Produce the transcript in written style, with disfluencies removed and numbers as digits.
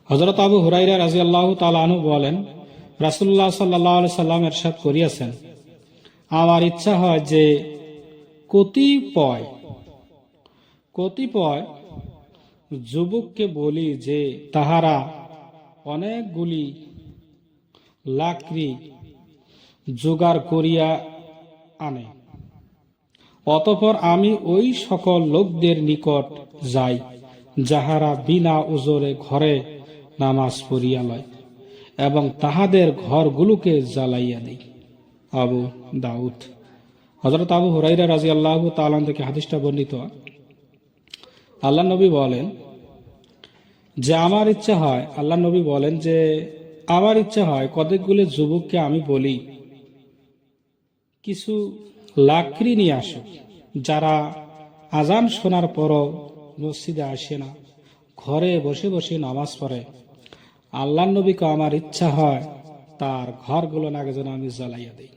হযরত আবু হুরায়রা রাদিয়াল্লাহু তাআলা আনহু বলেন, রাসূলুল্লাহ সাল্লাল্লাহু আলাইহি সাল্লাম ইরশাদ করিয়াছেন, আমার ইচ্ছা হয় যে কতিপয় কতিপয় যুবককে বলি যে তাহারা অনেকগুলি লাকড়ি জোগাড় করিয়া আনে, অতঃপর আমি ওই সকল লোকদের নিকট যাই যাহারা বিনা ওজরে ঘরে নামাজ পড়িয়া লয় এবং তাহাদের ঘরগুলোকে জ্বালাইয়া দেই। আবু দাউদ। হযরত আবু হুরায়রা রাদিয়াল্লাহু তাআলা থেকে হাদিসটা বর্ণিত। আল্লাহ নবী বলেন যে আমার ইচ্ছা হয়, আল্লাহ নবী বলেন যে আমার ইচ্ছা হয় কতকগুলি যুবককে আমি বলি কিছু লাকড়ি নিয়ে আসো, যারা আজান শোনার পরও মসজিদে আসে না, ঘরে বসে বসে নামাজ পড়ে। আল্লাহ নবীকে আমার ইচ্ছা হয় তার ঘরগুলো নাকি যেন আমি জ্বালাইয়া দিই।